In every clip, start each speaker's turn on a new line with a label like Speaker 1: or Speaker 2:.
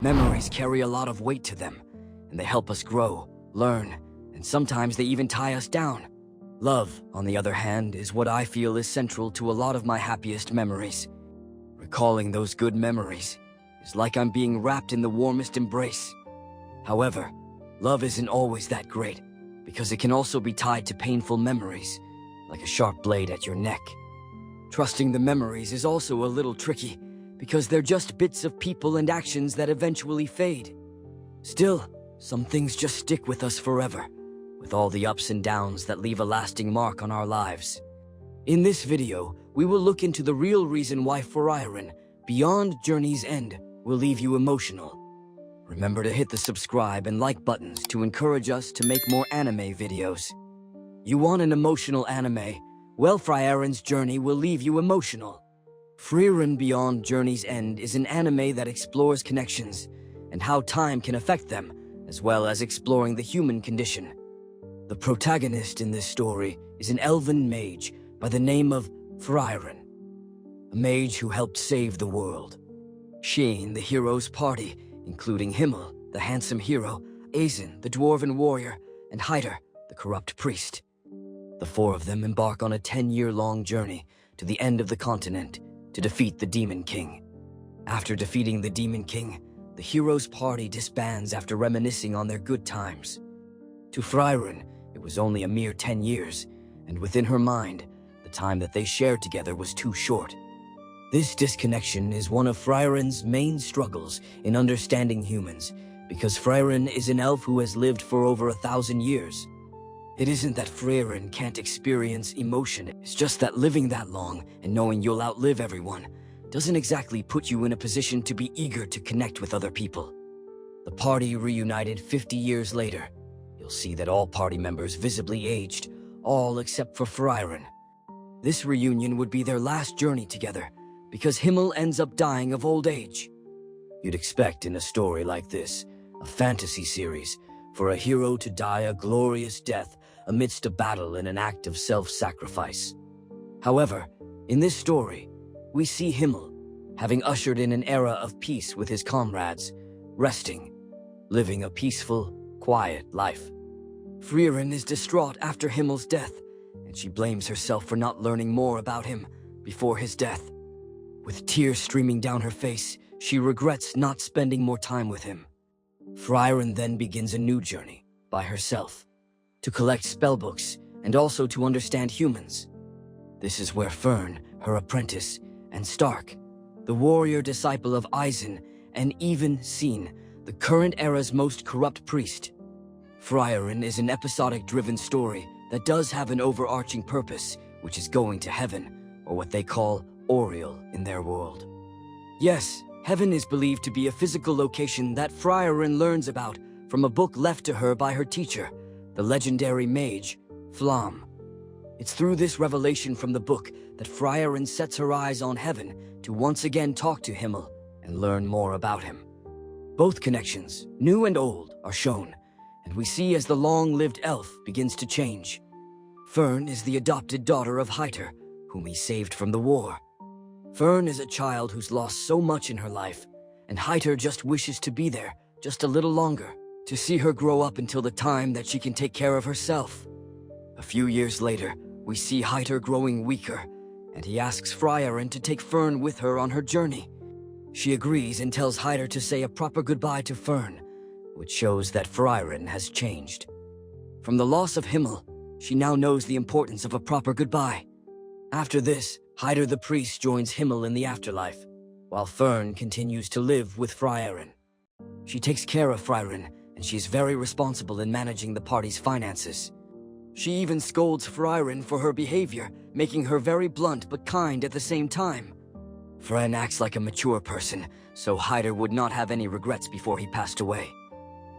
Speaker 1: Memories carry a lot of weight to them, and they help us grow, learn, and sometimes they even tie us down. Love, on the other hand, is what I feel is central to a lot of my happiest memories. Recalling those good memories is like I'm being wrapped in the warmest embrace. However, love isn't always that great, because it can also be tied to painful memories, like a sharp blade at your neck. Trusting the memories is also a little tricky, because they're just bits of people and actions that eventually fade. Still, some things just stick with us forever, with all the ups and downs that leave a lasting mark on our lives. In this video, we will look into the real reason why Frieren, Beyond Journey's End, will leave you emotional. Remember to hit the subscribe and like buttons to encourage us to make more anime videos. You want an emotional anime? Well, Frieren's Journey will leave you emotional. Frieren Beyond Journey's End is an anime that explores connections and how time can affect them, as well as exploring the human condition. The protagonist in this story is an elven mage by the name of Frieren, a mage who helped save the world. She and the hero's party, including Himmel, the handsome hero, Aizen, the dwarven warrior, and Hyder, the corrupt priest. The four of them embark on a 10-year-long journey to the end of the continent to defeat the Demon King. After defeating the Demon King, the hero's party disbands after reminiscing on their good times. To Frieren, it was only a mere 10 years, and within her mind, the time that they shared together was too short. This disconnection is one of Frieren's main struggles in understanding humans, because Frieren is an elf who has lived for over 1,000 years. It isn't that Frieren can't experience emotion, it's just that living that long and knowing you'll outlive everyone doesn't exactly put you in a position to be eager to connect with other people. The party reunited 50 years later. You'll see that all party members visibly aged, all except for Frieren. This reunion would be their last journey together, because Himmel ends up dying of old age. You'd expect in a story like this, a fantasy series, for a hero to die a glorious death amidst a battle in an act of self-sacrifice. However, in this story, we see Himmel, having ushered in an era of peace with his comrades, resting, living a peaceful, quiet life. Frieren is distraught after Himmel's death, and she blames herself for not learning more about him before his death. With tears streaming down her face, she regrets not spending more time with him. Frieren then begins a new journey, by herself, to collect spellbooks and also to understand humans. This is where Fern, her apprentice, and Stark, the warrior disciple of Aizen, and even Scene, the current era's most corrupt priest. Frieren is an episodic-driven story that does have an overarching purpose, which is going to heaven, or what they call Oriel in their world. Yes, heaven is believed to be a physical location that Frieren learns about from a book left to her by her teacher, the legendary mage, Flam. It's through this revelation from the book that Frieren sets her eyes on heaven to once again talk to Himmel and learn more about him. Both connections, new and old, are shown, and we see as the long-lived elf begins to change. Fern is the adopted daughter of Hyder, whom he saved from the war. Fern is a child who's lost so much in her life, and Hyder just wishes to be there just a little longer, to see her grow up until the time that she can take care of herself. A few years later, we see Hyder growing weaker, and he asks Frieren to take Fern with her on her journey. She agrees and tells Hyder to say a proper goodbye to Fern, which shows that Frieren has changed. From the loss of Himmel, she now knows the importance of a proper goodbye. After this, Hyder the priest joins Himmel in the afterlife, while Fern continues to live with Frieren. She takes care of Frieren, and she is very responsible in managing the party's finances. She even scolds Frieren for her behavior, making her very blunt but kind at the same time. Fren acts like a mature person, so Hyder would not have any regrets before he passed away.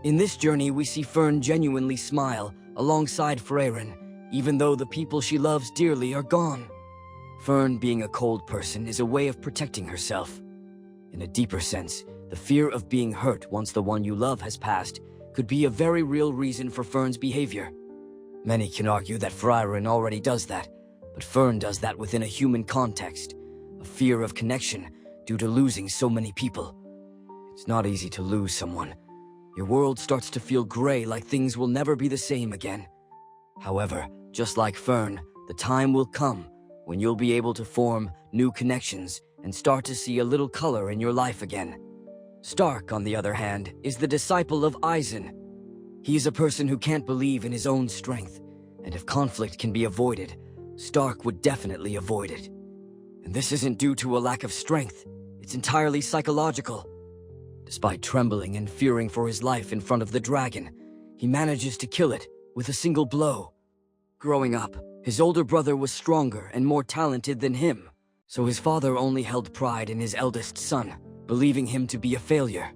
Speaker 1: In this journey, we see Fern genuinely smile alongside Frieren, even though the people she loves dearly are gone. Fern, being a cold person, is a way of protecting herself. In a deeper sense, the fear of being hurt once the one you love has passed could be a very real reason for Fern's behavior. Many can argue that Frieren already does that, but Fern does that within a human context, a fear of connection due to losing so many people. It's not easy to lose someone. Your world starts to feel gray, like things will never be the same again. However, just like Fern, the time will come when you'll be able to form new connections and start to see a little color in your life again. Stark, on the other hand, is the disciple of Eisen. He is a person who can't believe in his own strength, and if conflict can be avoided, Stark would definitely avoid it. And this isn't due to a lack of strength, it's entirely psychological. Despite trembling and fearing for his life in front of the dragon, he manages to kill it with a single blow. Growing up, his older brother was stronger and more talented than him, so his father only held pride in his eldest son, believing him to be a failure.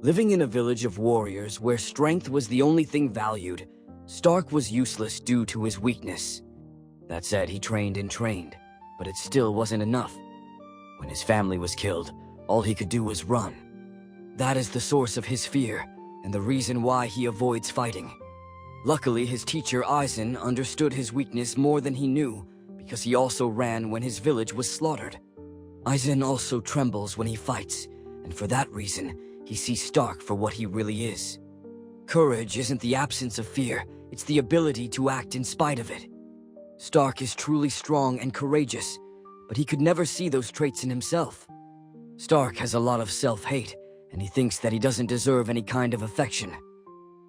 Speaker 1: Living in a village of warriors where strength was the only thing valued, Stark was useless due to his weakness. That said, he trained and trained, but it still wasn't enough. When his family was killed, all he could do was run. That is the source of his fear, and the reason why he avoids fighting. Luckily, his teacher Eisen understood his weakness more than he knew, because he also ran when his village was slaughtered. Eisen also trembles when he fights, and for that reason, he sees Stark for what he really is. Courage isn't the absence of fear, it's the ability to act in spite of it. Stark is truly strong and courageous, but he could never see those traits in himself. Stark has a lot of self-hate, and he thinks that he doesn't deserve any kind of affection.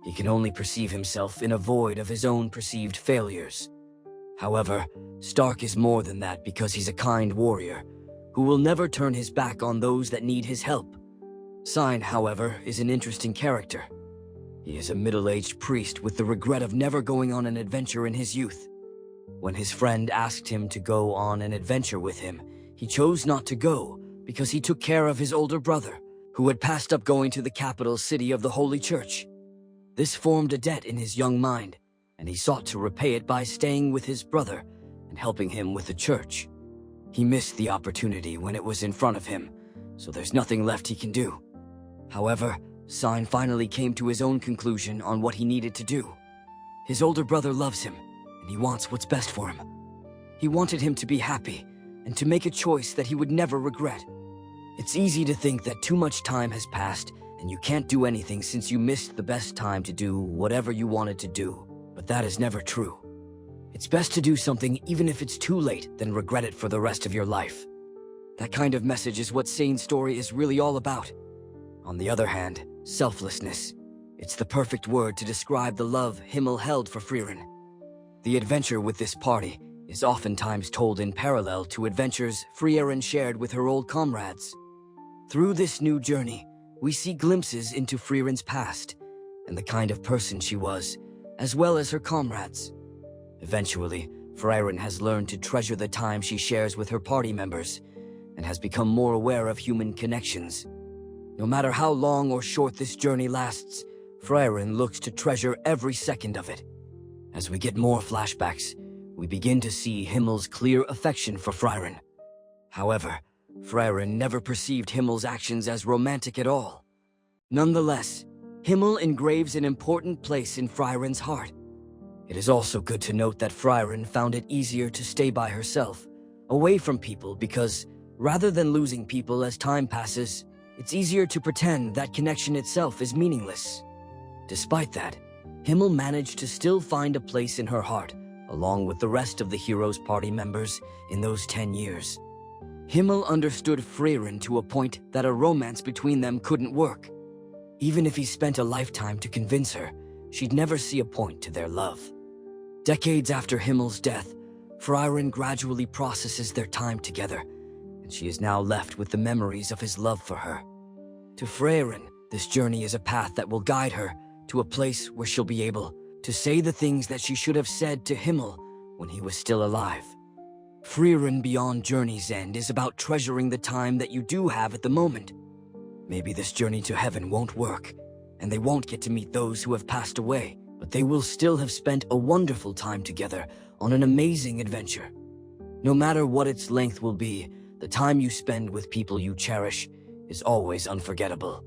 Speaker 1: He can only perceive himself in a void of his own perceived failures. However, Stark is more than that because he's a kind warrior, who will never turn his back on those that need his help. Sign, however, is an interesting character. He is a middle-aged priest with the regret of never going on an adventure in his youth. When his friend asked him to go on an adventure with him, he chose not to go because he took care of his older brother, who had passed up going to the capital city of the Holy Church. This formed a debt in his young mind, and he sought to repay it by staying with his brother and helping him with the church. He missed the opportunity when it was in front of him, so there's nothing left he can do. However, Sign finally came to his own conclusion on what he needed to do. His older brother loves him, and he wants what's best for him. He wanted him to be happy, and to make a choice that he would never regret. It's easy to think that too much time has passed, and you can't do anything since you missed the best time to do whatever you wanted to do, but that is never true. It's best to do something even if it's too late than regret it for the rest of your life. That kind of message is what Sane's story is really all about. On the other hand, selflessness. It's the perfect word to describe the love Himmel held for Frieren. The adventure with this party is oftentimes told in parallel to adventures Frieren shared with her old comrades. Through this new journey, we see glimpses into Frieren's past and the kind of person she was, as well as her comrades. Eventually, Frieren has learned to treasure the time she shares with her party members and has become more aware of human connections. No matter how long or short this journey lasts, Frieren looks to treasure every second of it. As we get more flashbacks, we begin to see Himmel's clear affection for Frieren. However, Frieren never perceived Himmel's actions as romantic at all. Nonetheless, Himmel engraves an important place in Frieren's heart. It is also good to note that Frieren found it easier to stay by herself, away from people, because rather than losing people as time passes, it's easier to pretend that connection itself is meaningless. Despite that, Himmel managed to still find a place in her heart, along with the rest of the hero's party members in those 10 years. Himmel understood Frieren to a point that a romance between them couldn't work. Even if he spent a lifetime to convince her, she'd never see a point to their love. Decades after Himmel's death, Frieren gradually processes their time together, and she is now left with the memories of his love for her. To Frieren, this journey is a path that will guide her to a place where she'll be able to say the things that she should have said to Himmel when he was still alive. Frieren Beyond Journey's End is about treasuring the time that you do have at the moment. Maybe this journey to heaven won't work, and they won't get to meet those who have passed away, but they will still have spent a wonderful time together on an amazing adventure. No matter what its length will be, the time you spend with people you cherish is always unforgettable.